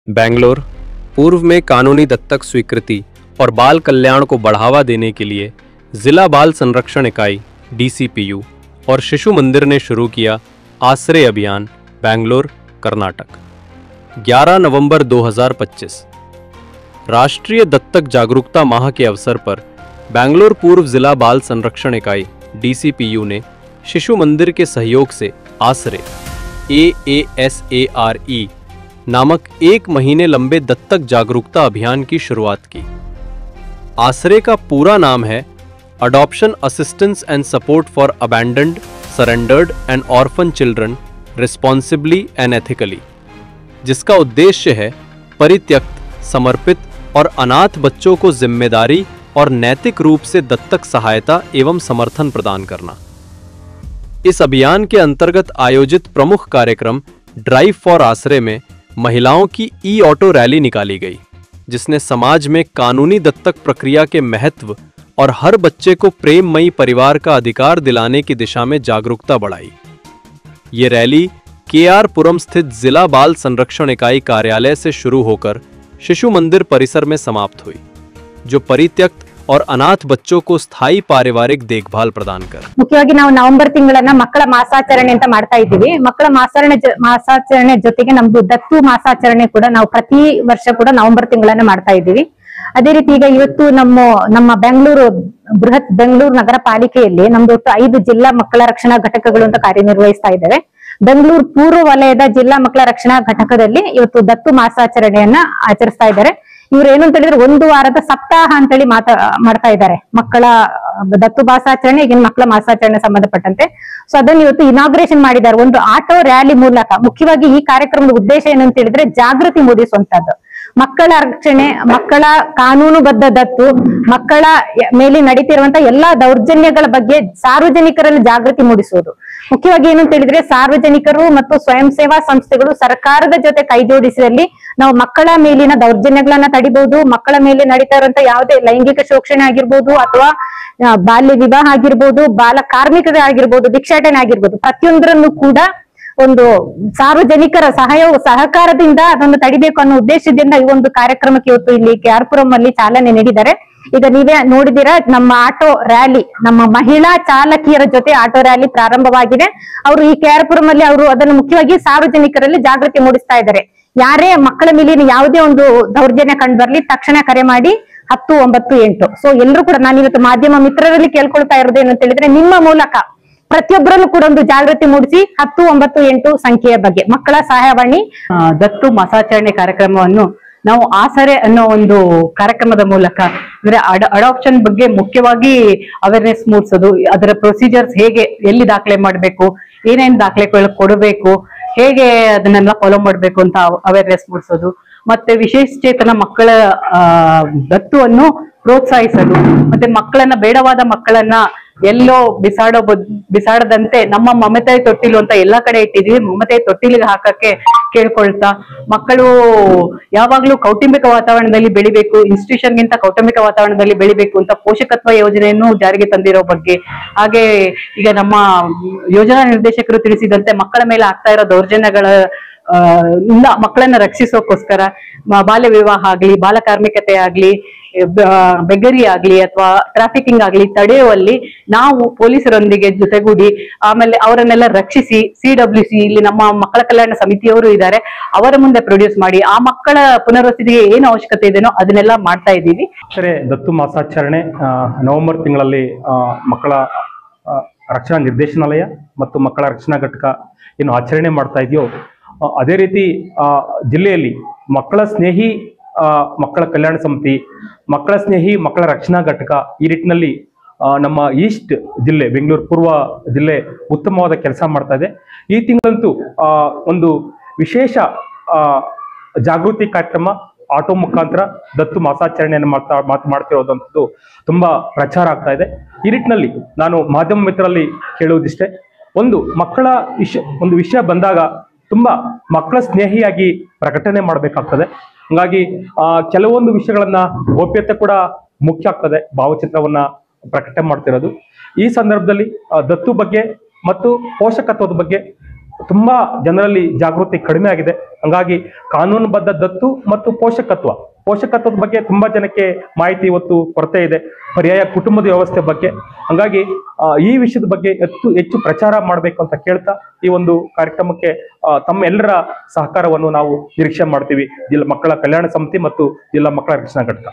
बेंगलोर पूर्व में कानूनी दत्तक स्वीकृति और बाल कल्याण को बढ़ावा देने के लिए जिला बाल संरक्षण इकाई DCPU और शिशु मंदिर ने शुरू किया आश्रय अभियान बेंगलोर कर्नाटक। 11 नवंबर 2025 राष्ट्रीय दत्तक जागरूकता माह के अवसर पर बेंगलोर पूर्व जिला बाल संरक्षण इकाई DCPU ने शिशु मंदिर के सहयोग से आश्रय AASARE नामक 1 महीने लंबे दत्तक जागरूकता अभियान की शुरुआत की। आश्रय का पूरा नाम है adoption assistance and support for abandoned, surrendered and orphan children responsibly and ethically, जिसका उद्देश्य है परित्यक्त, समर्पित और अनाथ बच्चों को जिम्मेदारी और नैतिक रूप से दत्तक सहायता एवं समर्थन प्रदान करना। इस अभियान के अंतर्गत आयोजित प्रमुख कार्यक्रम ड्राइव फॉर आश्रय में महिलाओं की ऑटो रैली निकाली गई, जिसने समाज में कानूनी दत्तक प्रक्रिया के महत्व और हर बच्चे को प्रेममयी परिवार का अधिकार दिलाने की दिशा में जागरूकता बढ़ाई। ये रैली KR पुरम स्थित जिला बाल संरक्षण इकाई कार्यालय से शुरू होकर शिशु मंदिर परिसर में समाप्त हुई, जो परित्यक्त और अनाथ बच्चों को स्थायी पारिवारिक देखभाल प्रदान कर। ಮುಖ್ಯವಾಗಿ ನಾವು ನವೆಂಬರ್ ತಿಂಗಳನ್ನ ಮಕ್ಕಳ ಮಾಸಾಚರಣೆ ಅಂತ ಮಾಡ್ತಾ ಇದ್ದೀವಿ। ಮಕ್ಕಳ ಮಾಸಾಚರಣೆ ಜೊತೆಗೆ ನಮ್ದು ದತ್ತು ಮಾಸಾಚರಣೆ ಕೂಡ ನಾವು ಪ್ರತಿ ವರ್ಷ ಕೂಡ ನವೆಂಬರ್ ತಿಂಗಳನ್ನ ಮಾಡ್ತಾ ಇದ್ದೀವಿ। ಅದೇ ರೀತಿ ಈಗ ಇವತ್ತು ನಮ್ಮ ಬೃಹತ್ ಬೆಂಗಳೂರು ನಗರ ಪಾಲಿಕೆಯಲ್ಲಿ ನಮ್ದು 5 ಜಿಲ್ಲಾ ಮಕ್ಕಳ ರಕ್ಷಣಾ ಘಟಕಗಳು ಅಂತ ಕಾರ್ಯನಿರ್ವಹಿಸ್ತಾ ಇದ್ದೇವೆ। ಬೆಂಗಳೂರು ಪೂರ್ವ ವಲಯದ ಜಿಲ್ಲಾ ಮಕ್ಕಳ ರಕ್ಷಣಾ ಘಟಕದಲ್ಲಿ ಇವತ್ತು ದತ್ತು ಮಾಸಾಚರಣೆಯನ್ನ ಆಚರಿಸ್ತಾ ಇದ್ದಾರೆ। ಇವ್ರು ಏನು ಅಂತ ಹೇಳಿದ್ರೆ 1 ವಾರದ ಸಪ್ತಾಹ ಅಂತೇಳಿ ಮಾಡ್ತಾ ಇದ್ದಾರೆ ಮಕ್ಕಳ ದತ್ತು ಮಾಸಾಚರಣೆ, ಈಗಿನ ಮಕ್ಕಳ ಮಾಸಾಚರಣೆ ಸಂಬಂಧಪಟ್ಟಂತೆ। ಸೊ ಅದನ್ನು ಇವತ್ತು ಇನಾಗ್ರೇಷನ್ ಮಾಡಿದ್ದಾರೆ ಒಂದು ಆಟೋ ರ್ಯಾಲಿ ಮೂಲಕ। ಮುಖ್ಯವಾಗಿ ಈ ಕಾರ್ಯಕ್ರಮದ ಉದ್ದೇಶ ಏನಂತ ಹೇಳಿದ್ರೆ ಜಾಗೃತಿ ಮೂಡಿಸುವಂತದ್ದು, ಮಕ್ಕಳ ರಕ್ಷಣೆ, ಮಕ್ಕಳ ಕಾನೂನುಬದ್ಧ ದತ್ತು, ಮಕ್ಕಳ ಮೇಲೆ ನಡೀತಿರುವಂತಹ ಎಲ್ಲಾ ದೌರ್ಜನ್ಯಗಳ ಬಗ್ಗೆ ಸಾರ್ವಜನಿಕರಲ್ಲಿ ಜಾಗೃತಿ ಮೂಡಿಸುವುದು। ಮುಖ್ಯವಾಗಿ ಏನು ಅಂತ ಹೇಳಿದ್ರೆ ಸಾರ್ವಜನಿಕರು ಮತ್ತು ಸ್ವಯಂ ಸೇವಾ ಸಂಸ್ಥೆಗಳು ಸರ್ಕಾರದ ಜೊತೆ ಕೈ ಜೋಡಿಸಿದಲ್ಲಿ ನಾವು ಮಕ್ಕಳ ಮೇಲಿನ ದೌರ್ಜನ್ಯಗಳನ್ನ ತಡಿಬಹುದು, ಮಕ್ಕಳ ಮೇಲೆ ನಡೀತಾ ಇರುವಂತಹ ಯಾವುದೇ ಲೈಂಗಿಕ ಶೋಷಣೆ ಆಗಿರ್ಬೋದು ಅಥವಾ ಬಾಲ್ಯ ವಿವಾಹ ಆಗಿರ್ಬೋದು, ಬಾಲ ಕಾರ್ಮಿಕತೆ ಆಗಿರ್ಬೋದು, ಭಿಕ್ಷಾಟನೆ ಆಗಿರ್ಬೋದು, ಪ್ರತಿಯೊಂದರನ್ನು ಕೂಡ ಒಂದು ಸಾರ್ವಜನಿಕರ ಸಹಕಾರದಿಂದ ಅದನ್ನು ತಡಿಬೇಕು ಅನ್ನೋ ಉದ್ದೇಶದಿಂದ ಈ ಒಂದು ಕಾರ್ಯಕ್ರಮಕ್ಕೆ ಇವತ್ತು ಇಲ್ಲಿ KR ಪುರಂ ಅಲ್ಲಿ ಚಾಲನೆ ನೀಡಿದ್ದಾರೆ। ಈಗ ನೀವೇ ನೋಡಿದಿರಾ, ನಮ್ಮ ಆಟೋ ರ್ಯಾಲಿ, ನಮ್ಮ ಮಹಿಳಾ ಚಾಲಕಿಯರ ಜೊತೆ ಆಟೋ ರ್ಯಾಲಿ ಪ್ರಾರಂಭವಾಗಿದೆ। ಅವರು ಈ KR ಪುರಂ ಅಲ್ಲಿ ಅವರು ಅದನ್ನು ಮುಖ್ಯವಾಗಿ ಸಾರ್ವಜನಿಕರಲ್ಲಿ ಜಾಗೃತಿ ಮೂಡಿಸ್ತಾ ಇದ್ದಾರೆ। ಯಾರೇ ಮಕ್ಕಳ ಮೇಲಿನ ಯಾವುದೇ ಒಂದು ದೌರ್ಜನ್ಯ ಕಂಡು ಬರ್ಲಿ ತಕ್ಷಣ ಕರೆ ಮಾಡಿ 1098। ಸೊ ಎಲ್ಲರೂ ಕೂಡ ನಾನು ಇವತ್ತು ಮಾಧ್ಯಮ ಮಿತ್ರರಲ್ಲಿ ಕೇಳ್ಕೊಳ್ತಾ ಇರೋದು ಏನು ಅಂತ ಹೇಳಿದ್ರೆ ನಿಮ್ಮ ಮೂಲಕ ಪ್ರತಿಯೊಬ್ಬರಲ್ಲೂ ಕೂಡ ಒಂದು ಜಾಗೃತಿ ಮೂಡಿಸಿ 1098 ಸಂಖ್ಯೆಯ ಬಗ್ಗೆ ಮಕ್ಕಳ ಸಹಾಯವಾಣಿ ದತ್ತು ಮಾಸಾಚರಣೆ ಕಾರ್ಯಕ್ರಮವನ್ನು ನಾವು ಆಸರೆ ಅನ್ನೋ ಒಂದು ಕಾರ್ಯಕ್ರಮದ ಮೂಲಕ ಅಂದ್ರೆ ಅಡಾಪ್ಷನ್ ಬಗ್ಗೆ ಮುಖ್ಯವಾಗಿ ಅವೇರ್ನೆಸ್ ಮೂಡಿಸೋದು, ಅದರ ಪ್ರೊಸೀಜರ್ಸ್ ಹೇಗೆ, ಎಲ್ಲಿ ದಾಖಲೆ ಮಾಡಬೇಕು, ಏನೇನ್ ದಾಖಲೆಗಳು ಕೊಡಬೇಕು, ಹೇಗೆ ಅದನ್ನೆಲ್ಲ ಫಾಲೋ ಮಾಡ್ಬೇಕು ಅಂತ ಅವೇರ್ನೆಸ್ ಮೂಡಿಸೋದು, ಮತ್ತೆ ವಿಶೇಷಚೇತನ ಮಕ್ಕಳ ದತ್ತುವನ್ನು ಪ್ರೋತ್ಸಾಹಿಸೋದು, ಮತ್ತೆ ಮಕ್ಕಳನ್ನ ಬೇಡವಾದ ಮಕ್ಕಳನ್ನ ಎಲ್ಲೋ ಬಿಸಾಡದಂತೆ ನಮ್ಮ ಮಮತೆ ತೊಟ್ಟಿಲು ಅಂತ ಎಲ್ಲಾ ಕಡೆ ಇಟ್ಟಿದೀವಿ, ಮಮತೆ ತೊಟ್ಟಿಲಿಗೆ ಹಾಕಕ್ಕೆ ಕೇಳ್ಕೊಳ್ತಾ ಮಕ್ಕಳು ಯಾವಾಗ್ಲೂ ಕೌಟುಂಬಿಕ ವಾತಾವರಣದಲ್ಲಿ ಬೆಳಿಬೇಕು, ಇನ್ಸ್ಟಿಟ್ಯೂಷನ್ ಗಿಂತ ಕೌಟುಂಬಿಕ ವಾತಾವರಣದಲ್ಲಿ ಬೆಳಿಬೇಕು ಅಂತ ಪೋಷಕತ್ವ ಯೋಜನೆಯನ್ನು ಜಾರಿಗೆ ತಂದಿರೋ ಬಗ್ಗೆ, ಹಾಗೆ ಈಗ ನಮ್ಮ ಯೋಜನಾ ನಿರ್ದೇಶಕರು ತಿಳಿಸಿದಂತೆ ಮಕ್ಕಳ ಮೇಲೆ ಆಗ್ತಾ ಇರೋ ದೌರ್ಜನ್ಯಗಳ ಮಕ್ಕಳನ್ನ ರಕ್ಷಿಸೋಕೋಸ್ಕರ ಬಾಲ್ಯ ವಿವಾಹ ಆಗ್ಲಿ, ಬಾಲ ಕಾರ್ಮಿಕತೆ ಆಗ್ಲಿ, ಬೆಗರಿ ಆಗ್ಲಿ ಅಥವಾ ಟ್ರಾಫಿಕಿಂಗ್ ಆಗ್ಲಿ ತಡೆಯುವಲ್ಲಿ ನಾವು ಪೊಲೀಸರೊಂದಿಗೆ ಜೊತೆಗೂಡಿ ಆಮೇಲೆ ಅವರನ್ನೆಲ್ಲ ರಕ್ಷಿಸಿ CWC ಇಲ್ಲಿ ನಮ್ಮ ಮಕ್ಕಳ ಕಲ್ಯಾಣ ಸಮಿತಿಯವರು ಇದ್ದಾರೆ, ಅವರ ಮುಂದೆ ಪ್ರೊಡ್ಯೂಸ್ ಮಾಡಿ ಆ ಮಕ್ಕಳ ಪುನರ್ವಸತಿಗೆ ಏನು ಅವಶ್ಯಕತೆ ಇದೆನೋ ಅದನ್ನೆಲ್ಲ ಮಾಡ್ತಾ ಇದ್ದೀವಿ। ಸರಿ, ದತ್ತು ಮಾಸಾಚರಣೆ ನವೆಂಬರ್ ತಿಂಗಳಲ್ಲಿ ಮಕ್ಕಳ ರಕ್ಷಣಾ ನಿರ್ದೇಶನಾಲಯ ಮತ್ತು ಮಕ್ಕಳ ರಕ್ಷಣಾ ಘಟಕ ಏನು ಆಚರಣೆ ಮಾಡ್ತಾ ಇದೆಯೋ ಅದೇ ರೀತಿ ಜಿಲ್ಲೆಯಲ್ಲಿ ಮಕ್ಕಳ ಸ್ನೇಹಿ ಮಕ್ಕಳ ಕಲ್ಯಾಣ ಸಮಿತಿ, ಮಕ್ಕಳ ಸ್ನೇಹಿ ಮಕ್ಕಳ ರಕ್ಷಣಾ ಘಟಕ ಈ ನಿಟ್ಟಿನಲ್ಲಿ ನಮ್ಮ ಈಸ್ಟ್ ಜಿಲ್ಲೆ ಬೆಂಗಳೂರು ಪೂರ್ವ ಜಿಲ್ಲೆ ಉತ್ತಮವಾದ ಕೆಲಸ ಮಾಡ್ತಾ ಇದೆ। ಈ ತಿಂಗಳಂತೂ ಒಂದು ವಿಶೇಷ ಜಾಗೃತಿ ಕಾರ್ಯಕ್ರಮ ಆಟೋ ಮುಖಾಂತರ ದತ್ತು ಮಾಸಾಚರಣೆಯನ್ನು ಮಾಡ್ತಿರೋದಂಥದ್ದು ತುಂಬಾ ಪ್ರಚಾರ ಆಗ್ತಾ ಇದೆ। ಈ ನಿಟ್ಟಿನಲ್ಲಿ ನಾನು ಮಾಧ್ಯಮ ಮಿತ್ರರಲ್ಲಿ ಕೇಳುವುದಿಷ್ಟೇ, ಒಂದು ವಿಷಯ ಬಂದಾಗ ತುಂಬಾ ಮಕ್ಕಳ ಸ್ನೇಹಿಯಾಗಿ ಪ್ರಕಟಣೆ ಮಾಡಬೇಕಾಗ್ತದೆ। ಹಾಗಾಗಿ ಕೆಲವೊಂದು ವಿಷಯಗಳನ್ನ ಗೋಪ್ಯತೆ ಕೂಡ ಮುಖ್ಯ ಆಗ್ತದೆ ಭಾವಚಿತ್ರವನ್ನ ಪ್ರಕಟಣೆ ಮಾಡ್ತಿರೋದು। ಈ ಸಂದರ್ಭದಲ್ಲಿ ದತ್ತು ಬಗ್ಗೆ ಮತ್ತು ಪೋಷಕತ್ವದ ಬಗ್ಗೆ ತುಂಬಾ ಜನರಲ್ಲಿ ಜಾಗೃತಿ ಕಡಿಮೆ ಆಗಿದೆ. ಹಂಗಾಗಿ ಕಾನೂನುಬದ್ಧ ದತ್ತು ಮತ್ತು ಪೋಷಕತ್ವದ ಬಗ್ಗೆ ತುಂಬಾ ಜನಕ್ಕೆ ಮಾಹಿತಿ ಇವತ್ತು ಕೊರತೆ ಇದೆ. ಪರ್ಯಾಯ ಕುಟುಂಬದ ವ್ಯವಸ್ಥೆ ಬಗ್ಗೆ. ಹಂಗಾಗಿ ಈ ವಿಷಯದ ಬಗ್ಗೆ ಹೆಚ್ಚು ಪ್ರಚಾರ ಮಾಡಬೇಕು ಅಂತ ಕೇಳ್ತಾ ಈ ಒಂದು ಕಾರ್ಯಕ್ರಮಕ್ಕೆ ತಮ್ಮ ಎಲ್ಲರ ಸಹಕಾರವನ್ನು ನಾವು ನಿರೀಕ್ಷೆ ಮಾಡ್ತೀವಿ. ಜಿಲ್ಲಾ ಮಕ್ಕಳ ಕಲ್ಯಾಣ ಸಮಿತಿ ಮತ್ತು ಜಿಲ್ಲಾ ಮಕ್ಕಳ ರಕ್ಷಣಾ ಘಟಕ.